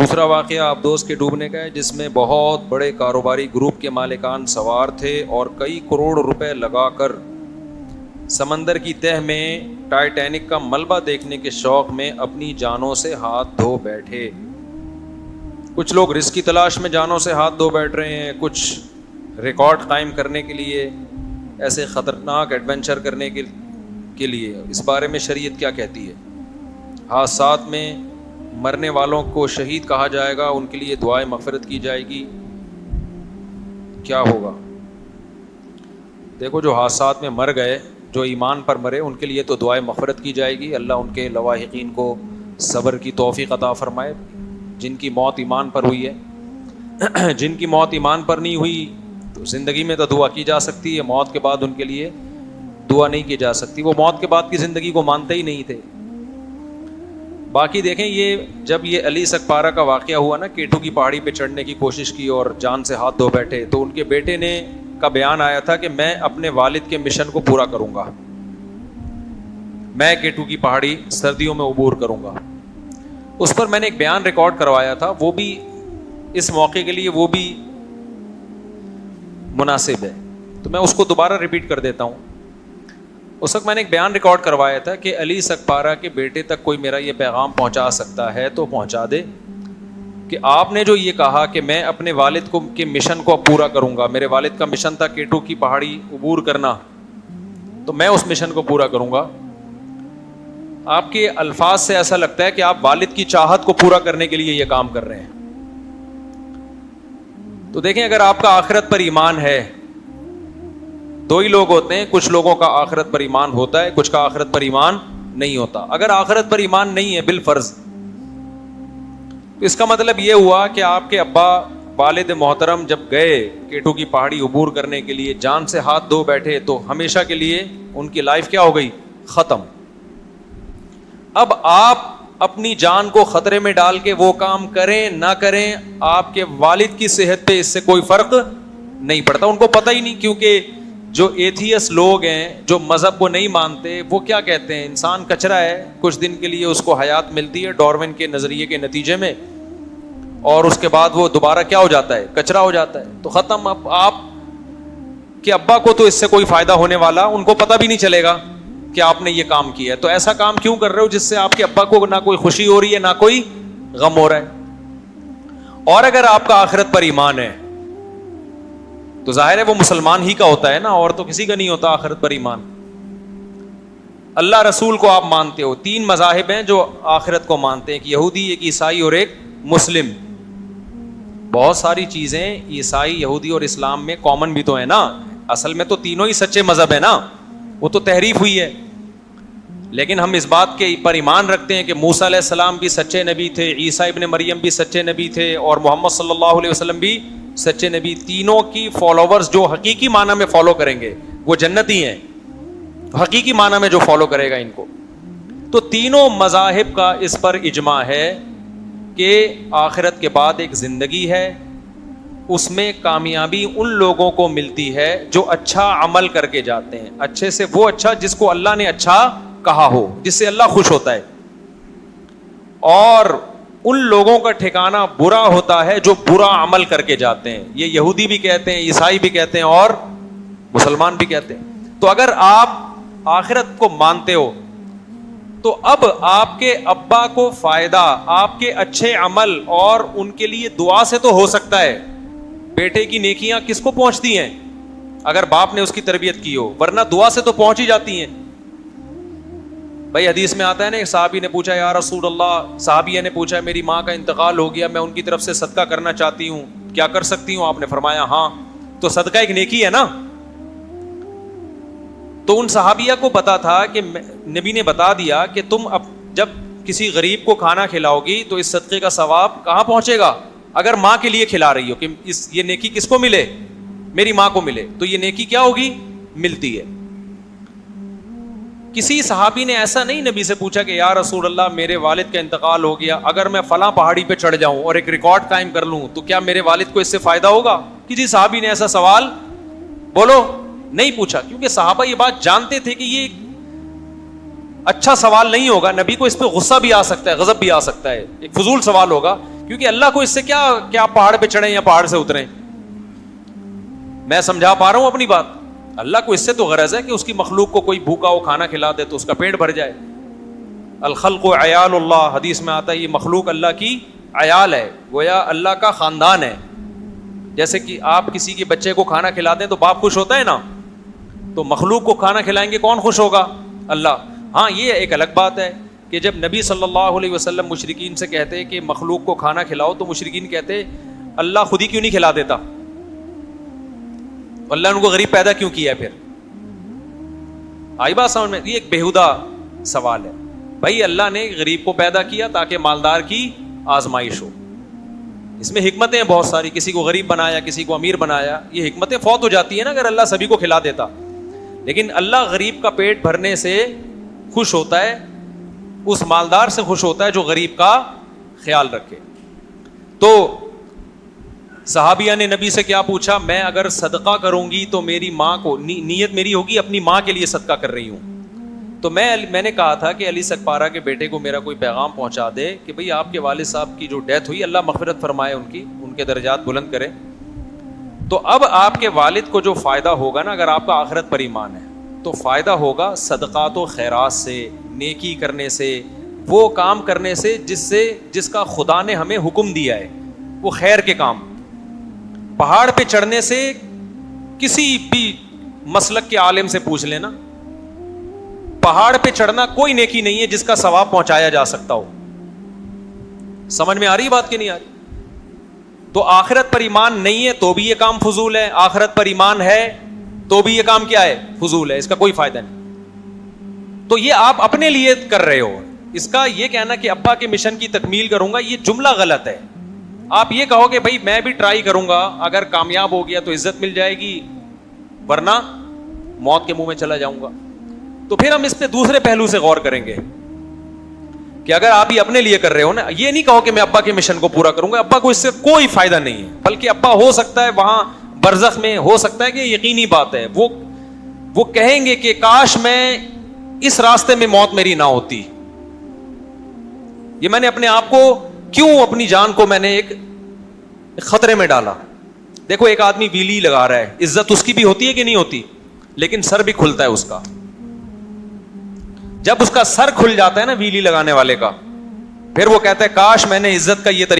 دوسرا واقعہ ابدوس کے ڈوبنے کا ہے، جس میں بہت بڑے کاروباری گروپ کے مالکان سوار تھے اور کئی کروڑ روپے لگا کر سمندر کی تہہ میں ٹائٹینک کا ملبہ دیکھنے کے شوق میں اپنی جانوں سے ہاتھ دھو بیٹھے۔ کچھ لوگ رزق کی تلاش میں جانوں سے ہاتھ دھو بیٹھ رہے ہیں، کچھ ریکارڈ قائم کرنے کے لیے، ایسے خطرناک ایڈونچر کرنے کے لیے۔ اس بارے میں شریعت کیا کہتی ہے؟ حادثات میں مرنے والوں کو شہید کہا جائے گا، ان کے لیے دعائے مغفرت کی جائے گی، کیا ہوگا؟ دیکھو، جو حادثات میں مر گئے، جو ایمان پر مرے، ان کے لیے تو دعائے مغفرت کی جائے گی، اللہ ان کے لواحقین کو صبر کی توفیق عطا فرمائے۔ جن کی موت ایمان پر ہوئی ہے، جن کی موت ایمان پر نہیں ہوئی تو زندگی میں تو دعا کی جا سکتی ہے، موت کے بعد ان کے لیے دعا نہیں کی جا سکتی، وہ موت کے بعد کی زندگی کو مانتے ہی نہیں تھے۔ باقی دیکھیں، یہ جب یہ علی سکپارہ کا واقعہ ہوا نا، کیٹو کی پہاڑی پہ چڑھنے کی کوشش کی اور جان سے ہاتھ دھو بیٹھے، تو ان کے بیٹے نے کا بیان آیا تھا کہ میں اپنے والد کے مشن کو پورا کروں گا، میں کیٹو کی پہاڑی سردیوں میں عبور کروں گا۔ اس پر میں نے ایک بیان ریکارڈ کروایا تھا، وہ بھی اس موقع کے لیے وہ بھی مناسب ہے، تو میں اس کو دوبارہ ریپیٹ کر دیتا ہوں۔ اس وقت میں نے ایک بیان ریکارڈ کروایا تھا کہ علی سکپارہ کے بیٹے تک کوئی میرا یہ پیغام پہنچا سکتا ہے تو پہنچا دے کہ آپ نے جو یہ کہا کہ میں اپنے والد کے مشن کو پورا کروں گا، میرے والد کا مشن تھا کیٹو کی پہاڑی عبور کرنا، تو میں اس مشن کو پورا کروں گا۔ آپ کے الفاظ سے ایسا لگتا ہے کہ آپ والد کی چاہت کو پورا کرنے کے لیے یہ کام کر رہے ہیں۔ تو دیکھیں، اگر آپ کا آخرت پر ایمان ہے، دو ہی لوگ ہوتے ہیں، کچھ لوگوں کا آخرت پر ایمان ہوتا ہے، کچھ کا آخرت پر ایمان نہیں ہوتا۔ اگر آخرت پر ایمان نہیں ہے بالفرض، تو اس کا مطلب یہ ہوا کہ آپ کے ابا والد محترم جب گئے کیٹو کی پہاڑی عبور کرنے کے لیے، جان سے ہاتھ دھو بیٹھے، تو ہمیشہ کے لیے ان کی لائف کیا ہو گئی؟ ختم۔ اب آپ اپنی جان کو خطرے میں ڈال کے وہ کام کریں نہ کریں، آپ کے والد کی صحت پہ اس سے کوئی فرق نہیں پڑتا۔ ان کو پتہ ہی نہیں، کیونکہ جو ایتھیس لوگ ہیں، جو مذہب کو نہیں مانتے، وہ کیا کہتے ہیں؟ انسان کچرا ہے، کچھ دن کے لیے اس کو حیات ملتی ہے ڈارون کے نظریے کے نتیجے میں، اور اس کے بعد وہ دوبارہ کیا ہو جاتا ہے؟ کچرا ہو جاتا ہے، تو ختم۔ اب آپ کے ابا کو تو اس سے کوئی فائدہ ہونے والا، ان کو پتہ بھی نہیں چلے گا کہ آپ نے یہ کام کیا ہے، تو ایسا کام کیوں کر رہے ہو جس سے آپ کے ابا کو نہ کوئی خوشی ہو رہی ہے، نہ کوئی غم ہو رہا ہے؟ اور اگر آپ کا آخرت پر ایمان ہے تو ظاہر ہے وہ مسلمان ہی کا ہوتا ہے نا، اور تو کسی کا نہیں ہوتا آخرت پر ایمان۔ اللہ رسول کو آپ مانتے ہو، تین مذاہب ہیں جو آخرت کو مانتے ہیں، ایک یہودی، ایک عیسائی اور ایک مسلم۔ بہت ساری چیزیں عیسائی، یہودی اور اسلام میں کامن بھی تو ہے نا، اصل میں تو تینوں ہی سچے مذہب ہیں نا، وہ تو تحریف ہوئی ہے، لیکن ہم اس بات کے پر ایمان رکھتے ہیں کہ موسیٰ علیہ السلام بھی سچے نبی تھے، عیسیٰ ابن مریم بھی سچے نبی تھے، اور محمد صلی اللہ علیہ وسلم بھی سچے نبی۔ تینوں کی فالوورز جو حقیقی معنی میں فالو کریں گے وہ جنتی ہیں، حقیقی معنی میں جو فالو کرے گا ان کو۔ تو تینوں مذاہب کا اس پر اجماع ہے کہ آخرت کے بعد ایک زندگی ہے، اس میں کامیابی ان لوگوں کو ملتی ہے جو اچھا عمل کر کے جاتے ہیں، اچھے سے وہ اچھا جس کو اللہ نے اچھا کہا ہو، جس سے اللہ خوش ہوتا ہے، اور ان لوگوں کا ٹھکانہ برا ہوتا ہے جو برا عمل کر کے جاتے ہیں۔ یہ یہودی بھی کہتے ہیں، عیسائی بھی کہتے ہیں، اور مسلمان بھی کہتے ہیں۔ تو اگر آپ آخرت کو مانتے ہو تو اب آپ کے ابا کو فائدہ آپ کے اچھے عمل اور ان کے لیے دعا سے تو ہو سکتا ہے۔ بیٹے کی نیکیاں کس کو پہنچتی ہیں؟ اگر باپ نے اس کی تربیت کی ہو، ورنہ دعا سے تو پہنچ ہی جاتی ہیں۔ بھائی حدیث میں آتا ہے نا، ایک صحابی نے پوچھا، یا رسول اللہ، صحابیہ نے پوچھا میری ماں کا انتقال ہو گیا، میں ان کی طرف سے صدقہ کرنا چاہتی ہوں، کیا کر سکتی ہوں؟ آپ نے فرمایا ہاں۔ تو صدقہ ایک نیکی ہے نا۔ تو ان صحابیہ کو پتا تھا کہ نبی نے بتا دیا کہ تم اب جب کسی غریب کو کھانا کھلاؤ گی تو اس صدقے کا ثواب کہاں پہنچے گا؟ اگر ماں کے لیے کھلا رہی ہو کہ یہ نیکی کس کو ملے؟ میری ماں کو ملے، تو یہ نیکی کیا ہوگی؟ ملتی ہے۔ کسی صحابی نے ایسا نہیں نبی سے پوچھا کہ یا رسول اللہ میرے والد کا انتقال ہو گیا، اگر میں فلاں پہاڑی پہ چڑھ جاؤں اور ایک ریکارڈ قائم کر لوں تو کیا میرے والد کو اس سے فائدہ ہوگا؟ کسی صحابی نے ایسا سوال بولو نہیں پوچھا، کیونکہ صحابہ یہ بات جانتے تھے کہ یہ اچھا سوال نہیں ہوگا، نبی کو اس پہ غصہ بھی آ سکتا ہے، غضب بھی آ سکتا ہے، ایک فضول سوال ہوگا، کیونکہ اللہ کو اس سے کیا پہاڑ پہ چڑھیں یا پہاڑ سے اتریں. میں سمجھا پا رہا ہوں اپنی بات. اللہ کو اس سے تو غرض ہے کہ اس کی مخلوق کو کوئی بھوکا ہو کھانا کھلا دے تو اس کا پیٹ بھر جائے. الخلق عیال اللہ, حدیث میں آتا ہے یہ مخلوق اللہ کی عیال ہے, گویا اللہ کا خاندان ہے. جیسے کہ آپ کسی کے بچے کو کھانا کھلا دیں تو باپ خوش ہوتا ہے نا, تو مخلوق کو کھانا کھلائیں گے کون خوش ہوگا؟ اللہ. ہاں یہ ایک الگ بات ہے کہ جب نبی صلی اللہ علیہ وسلم مشرکین سے کہتے کہ مخلوق کو کھانا کھلاؤ تو مشرکین کہتے اللہ خود ہی کیوں نہیں کھلا دیتا, اللہ نے ان کو غریب پیدا کیوں کیا ہے؟ پھر آئی بات سمجھ میں؟ یہ ایک بیہودہ سوال ہے. بھائی اللہ نے غریب کو پیدا کیا تاکہ مالدار کی آزمائش ہو. اس میں حکمتیں ہیں بہت ساری, کسی کو غریب بنایا, کسی کو امیر بنایا. یہ حکمتیں فوت ہو جاتی ہیں نا اگر اللہ سبھی کو کھلا دیتا. لیکن اللہ غریب کا پیٹ بھرنے سے خوش ہوتا ہے, اس مالدار سے خوش ہوتا ہے جو غریب کا خیال رکھے. تو صحابیہ نے نبی سے کیا پوچھا؟ میں اگر صدقہ کروں گی تو میری ماں کو, نیت میری ہوگی اپنی ماں کے لیے صدقہ کر رہی ہوں. تو میں نے کہا تھا کہ علی سکپارہ کے بیٹے کو میرا کوئی پیغام پہنچا دے کہ بھئی آپ کے والد صاحب کی جو ڈیتھ ہوئی, اللہ مغفرت فرمائے ان کے درجات بلند کرے. تو اب آپ کے والد کو جو فائدہ ہوگا نا, اگر آپ کا آخرت پر ایمان ہے تو فائدہ ہوگا صدقات و خیرات سے, نیکی کرنے سے, وہ کام کرنے سے جس کا خدا نے ہمیں حکم دیا ہے, وہ خیر کے کام. پہاڑ پہ چڑھنے سے کسی بھی مسلک کے عالم سے پوچھ لینا, پہاڑ پہ چڑھنا کوئی نیکی نہیں ہے جس کا ثواب پہنچایا جا سکتا ہو. سمجھ میں آ رہی بات کہ نہیں آ رہی؟ تو آخرت پر ایمان نہیں ہے تو بھی یہ کام فضول ہے, آخرت پر ایمان ہے تو بھی یہ کام کیا ہے؟ فضول ہے, اس کا کوئی فائدہ نہیں. تو یہ آپ اپنے لیے کر رہے ہو. اس کا یہ کہنا کہ ابا کے مشن کی تکمیل کروں گا, یہ جملہ غلط ہے. آپ یہ کہو کہ بھائی میں بھی ٹرائی کروں گا, اگر کامیاب ہو گیا تو عزت مل جائے گی, ورنہ موت کے منہ میں چلا جاؤں گا. تو پھر ہم اس پہ دوسرے پہلو سے غور کریں گے کہ اگر آپ یہ اپنے لیے کر رہے ہو نا, یہ نہیں کہو کہ میں ابا کے مشن کو پورا کروں گا, ابا کو اس سے کوئی فائدہ نہیں ہے. بلکہ ابا ہو سکتا ہے وہاں برزخ میں, ہو سکتا ہے کہ یقینی بات ہے وہ کہیں گے کہ کاش میں اس راستے میں موت میری نہ ہوتی. یہ میں نے اپنے آپ کو کیوں, اپنی جان کو میں نے ایک خطرے میں ڈالا. دیکھو ایک آدمی ویلی لگا رہا ہے, عزت اس کی بھی ہوتی ہے کہ نہیں ہوتی, لیکن سر بھی کھلتا ہے اس کا. جب اس کا سر کھل جاتا ہے نا ویلی لگانے والے کا, پھر وہ کہتا ہے کاش میں نے عزت کا یہ طریقہ